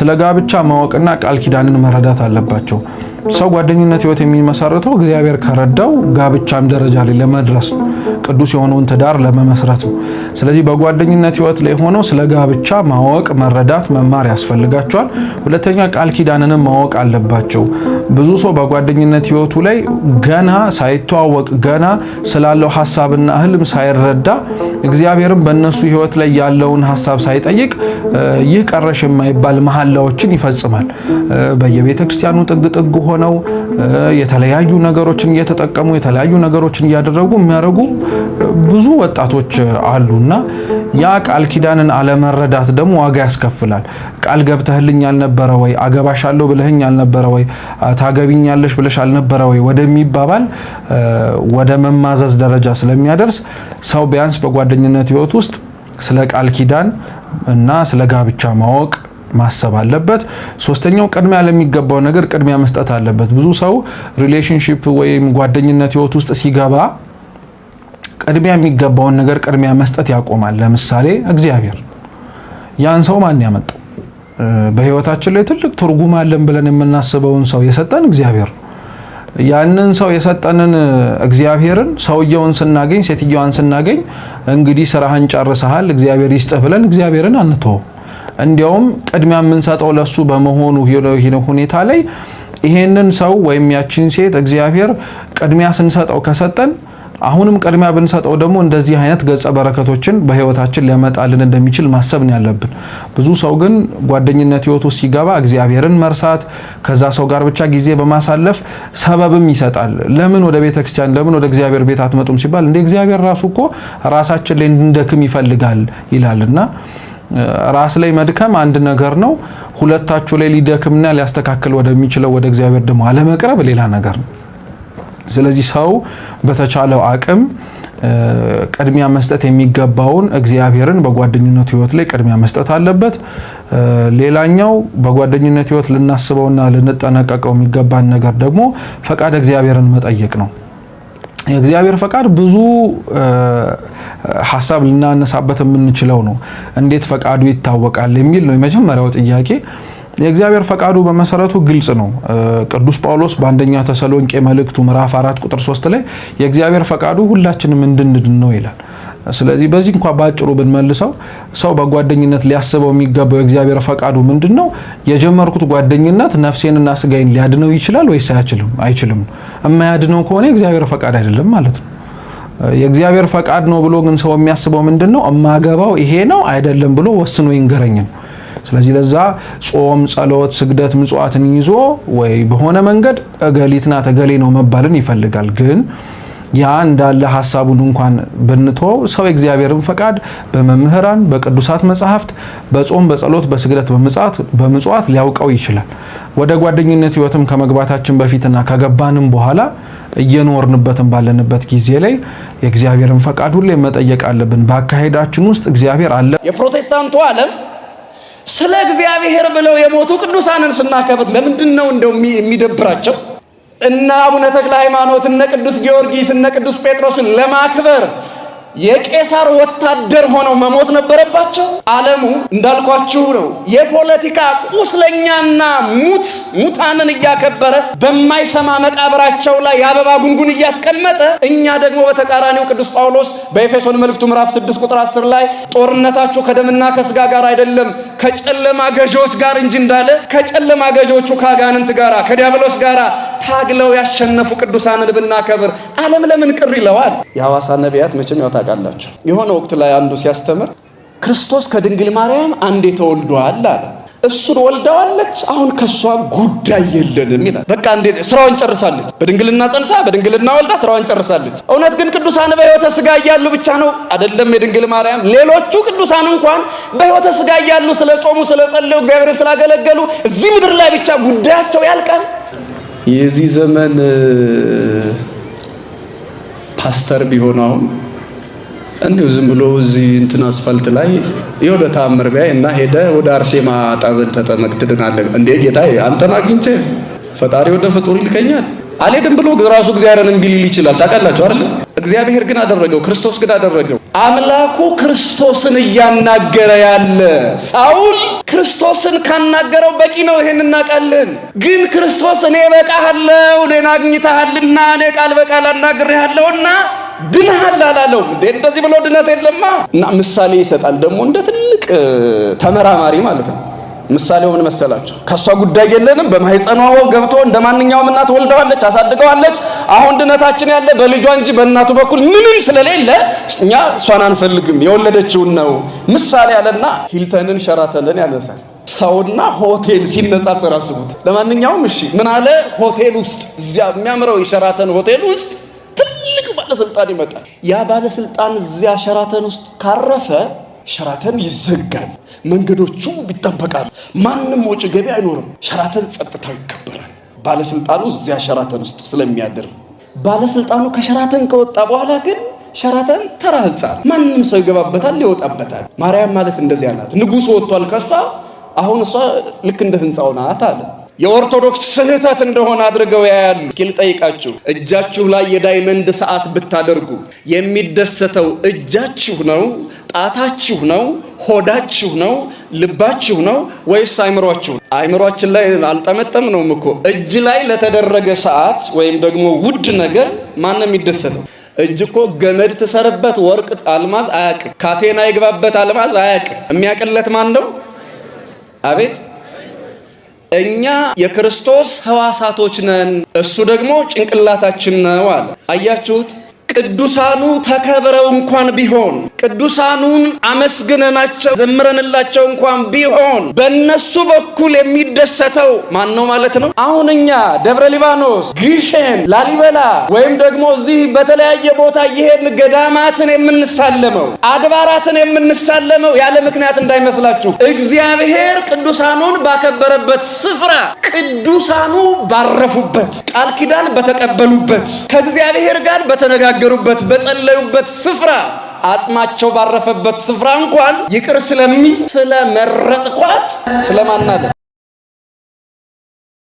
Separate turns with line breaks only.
ስለ ጋብቻ ማወቅና ቃል ኪዳንን መረዳት አለባቸው። ሰው ጓደኝነት ህይወት የሚመሰርተው እግዚአብሔር ከረዳው ጋብቻም ደረጃ ላይ ለመድረስ ነው። ቅዱስ የሆነውን ትዳር ለመመስረት ነው። ስለዚህ በጓደኝነት ህይወት ላይ ሆነው ስለ ጋብቻ ማወቅ፣ መረዳት፣ መማር ያስፈልጋቸዋል። ሁለተኛ ቃል ኪዳንንም ማወቅ አለባቸው። ብዙ ሰው በጓደኝነት ህይወቱ ላይ ገና ሳይተዋወቅ ገና ስላለው ሐሳብና ህልም ሳይረዳ እግዚአብሔርም በእነሱ ህይወት ላይ ያለውን ሐሳብ ሳይጠይቅ ይህ ቀረሽ የማይባል መሐላዎችን ይፈጽማል። በየቤተ ክርስቲያኑ ጥግ ጥግ ሆነው የተለያዩ ነገሮችን እየተጠቀሙ የተለያዩ ነገሮችን እያደረጉ የሚያደርጉ ብዙ ወጣቶች አሉና ያ ቃል ኪዳንን አለመረዳት ደግሞ ዋጋ ያስከፍላል። ቃል ገብተህልኝ አልነበረ ወይ? አገባሻለሁ ብለህኝ አልነበረ ወይ? ታገቢኛለሽ ብለሽ አልነበረ ወይ? ወደሚባባል ወደ መማዘዝ ደረጃ ስለሚያደርስ ሰው ቢያንስ በጓደኝነት ህይወት ውስጥ ስለ ቃል ኪዳን እና ስለ ጋብቻ ማወቅ ማሰብ አለበት። ሶስተኛው ቅድሚያ ለሚገባው ነገር ቅድሚያ መስጠት አለበት። ብዙ ሰው ሪሌሽንሺፕ ወይም ጓደኝነት ህይወት ውስጥ ሲገባ ቅድሚያ የሚገባውን ነገር ቅድሚያ መስጠት ያቆማል። ለምሳሌ እግዚአብሔር ያን ሰው ማን ያመጣው? በህይወታችን ላይ ትልቅ ትርጉም አለን ብለን የምናስበውን ሰው የሰጠን እግዚአብሔር። ያንን ሰው የሰጠንን እግዚአብሔርን ሰውየውን ስናገኝ ሴትየዋን ስናገኝ እንግዲህ ስራህን ጨርሰሃል እግዚአብሔር ይስጥህ ብለን እግዚአብሔርን አንተው። እንዲያውም ቅድሚያ የምንሰጠው ለሱ በመሆኑ ሁኔታ ላይ ይሄንን ሰው ወይም ያቺን ሴት እግዚአብሔር ቅድሚያ ስንሰጠው ከሰጠን አሁንም ቅድሚያ ብንሰጠው ደግሞ እንደዚህ አይነት ገጸ በረከቶችን በህይወታችን ሊያመጣልን እንደሚችል ማሰብ ነው ያለብን። ብዙ ሰው ግን ጓደኝነት ህይወት ውስጥ ሲገባ እግዚአብሔርን መርሳት፣ ከዛ ሰው ጋር ብቻ ጊዜ በማሳለፍ ሰበብም ይሰጣል። ለምን ወደ ቤተክርስቲያን ለምን ወደ እግዚአብሔር ቤት አትመጡም ሲባል እንደ እግዚአብሔር ራሱ እኮ ራሳችን ላይ እንድንደክም ይፈልጋል ይላልና ራስ ላይ መድከም አንድ ነገር ነው። ሁለታችሁ ላይ ሊደክምና ሊያስተካክል ወደሚችለው ወደ እግዚአብሔር ደግሞ አለመቅረብ ሌላ ነገር ነው። ስለዚህ ሰው በተቻለው አቅም ቅድሚያ መስጠት የሚገባውን እግዚአብሔርን በጓደኝነት ህይወት ላይ ቅድሚያ መስጠት አለበት። ሌላኛው በጓደኝነት ህይወት ልናስበውና ልንጠነቀቀው የሚገባን ነገር ደግሞ ፈቃድ እግዚአብሔርን መጠየቅ ነው። የእግዚአብሔር ፈቃድ ብዙ ሐሳብ ልናነሳበት የምንችለው ነው። እንዴት ፈቃዱ ይታወቃል የሚል ነው የመጀመሪያው ጥያቄ። የእግዚአብሔር ፈቃዱ በመሰረቱ ግልጽ ነው። ቅዱስ ጳውሎስ በአንደኛ ተሰሎንቄ መልእክቱ ምዕራፍ 4 ቁጥር 3 ላይ የእግዚአብሔር ፈቃዱ ሁላችንም እንድንድን ነው ይላል። ስለዚህ በዚህ እንኳን ባጭሩ ብንመልሰው ሰው በጓደኝነት ሊያስበው የሚገባው የእግዚአብሔር ፈቃዱ ምንድነው? የጀመርኩት ጓደኝነት ነፍሴንና ስጋዬን ሊያድነው ይችላል ወይስ አይችልም? የማያድነው ከሆነ የእግዚአብሔር ፈቃድ አይደለም ማለት ነው። የእግዚአብሔር ፈቃድ ነው ብሎ ግን ሰው የሚያስበው ምንድነው? እማገባው ይሄ ነው አይደለም ብሎ ወስኖ ይንገረኝ ነው። ስለዚህ ለዛ ጾም፣ ጸሎት፣ ስግደት፣ ምጽዋትን ይዞ ወይ በሆነ መንገድ እገሊትና ተገሌ ነው መባልን ይፈልጋል። ግን ያ እንዳለ ሐሳቡን እንኳን ብንተው ሰው የእግዚአብሔርን ፈቃድ በመምህራን በቅዱሳት መጻሕፍት በጾም በጸሎት በስግደት በምጽዋት ሊያውቀው ይችላል። ወደ ጓደኝነት ህይወትም ከመግባታችን በፊትና ከገባንም በኋላ እየኖርንበትም ባለንበት ጊዜ ላይ የእግዚአብሔርን ፈቃድ ሁሌ መጠየቅ አለብን። በአካሄዳችን ውስጥ እግዚአብሔር አለ።
የፕሮቴስታንቱ ዓለም ስለ እግዚአብሔር ብለው የሞቱ ቅዱሳንን ስናከብር ለምንድን ነው እንደው የሚደብራቸው? እነ አቡነ ተክለ ሃይማኖት እነ ቅዱስ ጊዮርጊስ እነ ቅዱስ ጴጥሮስን ለማክበር የቄሳር ወታደር ሆነው መሞት ነበረባቸው? ዓለሙ እንዳልኳችሁ ነው። የፖለቲካ ቁስለኛና ሙታንን እያከበረ በማይሰማ መቃብራቸው ላይ የአበባ ጉንጉን እያስቀመጠ፣ እኛ ደግሞ በተቃራኒው ቅዱስ ጳውሎስ በኤፌሶን መልእክቱ ምዕራፍ 6 ቁጥር 10 ላይ ጦርነታችሁ ከደምና ከስጋ ጋር አይደለም ከጨለማ ገዢዎች ጋር እንጂ እንዳለ ከጨለማ ገዢዎቹ ከአጋንንት ጋር ከዲያብሎስ ጋር ታግለው ያሸነፉ ቅዱሳንን ብናከብር ዓለም ለምን ቅር ይለዋል? የሐዋሳ ነቢያት መቼም ታውቃላችሁ። የሆነ ወቅት ላይ አንዱ ሲያስተምር ክርስቶስ ከድንግል ማርያም አንዴ ተወልዷል አለ። እሱን ወልዳዋለች፣ አሁን ከሷ ጉዳይ የለንም ይላል። በቃ እንዴ ስራዋን ጨርሳለች። በድንግልና ጸንሳ በድንግልና ወልዳ ስራዋን ጨርሳለች። እውነት ግን ቅዱሳን በሕይወተ ሥጋ እያሉ ብቻ ነው አይደለም? የድንግል ማርያም ሌሎቹ ቅዱሳን እንኳን በሕይወተ ሥጋ እያሉ ስለጾሙ ስለጸለዩ እግዚአብሔርን ስላገለገሉ እዚህ ምድር ላይ ብቻ ጉዳያቸው ያልቃል። የዚህ ዘመን ፓስተር ቢሆን አሁን እንዲሁ ዝም ብሎ እዚህ እንትን አስፋልት ላይ የሆነ ተአምር ቢያይ እና ሄደ ወደ አርሴማ ጠበል ተጠመቅ ትድናለህ እንዴ ጌታዬ አንተን አግኝቼ ፈጣሪ ወደ ፍጡር ይልከኛል አልሄድም ብሎ ራሱ እግዚአብሔርን እምቢ ሊል ይችላል። ታውቃላችሁ አይደል? እግዚአብሔር ግን አደረገው። ክርስቶስ ግን አደረገው። አምላኩ ክርስቶስን እያናገረ ያለ ሳውል ክርስቶስን ካናገረው በቂ ነው። ይሄን እናውቃለን። ግን ክርስቶስ እኔ በቃሃለሁ፣ እኔን አግኝተሃልና እኔ ቃል በቃል አናግሬሃለሁና ድነሃል አላለውም እንዴ? እንደዚህ ብሎ ድነት የለማ። እና ምሳሌ ይሰጣል ደግሞ እንደ ትልቅ ተመራማሪ ማለት ነው። ምሳሌው ምን መሰላችሁ? ከሷ ጉዳይ የለንም። በማህፀኗ ገብቶ እንደማንኛውም እናት ወልደዋለች፣ አሳድገዋለች። አሁን ድነታችን ያለ በልጇ እንጂ በእናቱ በኩል ምንም ስለሌለ እኛ እሷን አንፈልግም፣ የወለደችውን ነው። ምሳሌ አለና ሂልተንን ሸራተንን ያነሳል። ሰውና ሆቴል ሲነጻጸር አስቡት። ለማንኛውም እሺ ምን አለ? ሆቴል ውስጥ እዚያ የሚያምረው የሸራተን ሆቴል ውስጥ ትልቅ ባለስልጣን ይመጣል። ያ ባለስልጣን እዚያ ሸራተን ውስጥ ካረፈ ሸራተን ይዘጋል፣ መንገዶቹ ይጠበቃሉ፣ ማንም ወጪ ገቢ አይኖርም። ሸራተን ጸጥታው ይከበራል። ባለስልጣኑ እዚያ ሸራተን ውስጥ ስለሚያድር። ባለስልጣኑ ከሸራተን ከወጣ በኋላ ግን ሸራተን ተራ ህንጻ፣ ማንም ሰው ይገባበታል፣ ይወጣበታል። ማርያም ማለት እንደዚያ ናት። ንጉሱ ወጥቷል ከሷ፣ አሁን እሷ ልክ እንደ ህንጻው ናት አለ። የኦርቶዶክስ ስህተት እንደሆነ አድርገው ያያሉ። እስኪ ልጠይቃችሁ፣ እጃችሁ ላይ የዳይመንድ ሰዓት ብታደርጉ የሚደሰተው እጃችሁ ነው፣ ጣታችሁ ነው፣ ሆዳችሁ ነው፣ ልባችሁ ነው ወይስ አይምሯችሁ? አይምሯችን ላይ አልጠመጠም ነው እኮ። እጅ ላይ ለተደረገ ሰዓት ወይም ደግሞ ውድ ነገር ማን ነው የሚደሰተው? እጅ እኮ ገመድ ትሰርበት ወርቅ አልማዝ አያውቅም። ካቴና ይግባበት አልማዝ አያውቅም። የሚያቅለት ማን ነው? አቤት እኛ የክርስቶስ ሕዋሳቶች ነን፣ እሱ ደግሞ ጭንቅላታችን ነው አለ። አያችሁት? ቅዱሳኑ ተከብረው እንኳን ቢሆን ቅዱሳኑን አመስግነናቸው ዘምረንላቸው እንኳን ቢሆን በእነሱ በኩል የሚደሰተው ማን ነው ማለት ነው? አሁን እኛ ደብረ ሊባኖስ፣ ግሸን፣ ላሊበላ ወይም ደግሞ እዚህ በተለያየ ቦታ እየሄድን ገዳማትን የምንሳለመው አድባራትን የምንሳለመው ያለ ምክንያት እንዳይመስላችሁ። እግዚአብሔር ቅዱሳኑን ባከበረበት ስፍራ፣ ቅዱሳኑ ባረፉበት፣ ቃል ኪዳን በተቀበሉበት፣ ከእግዚአብሔር ጋር በተነጋገሩበት በጸለዩበት ስፍራ፣ አጽማቸው ባረፈበት ስፍራ እንኳን ይቅር ስለመረጥኳት ስለማናለ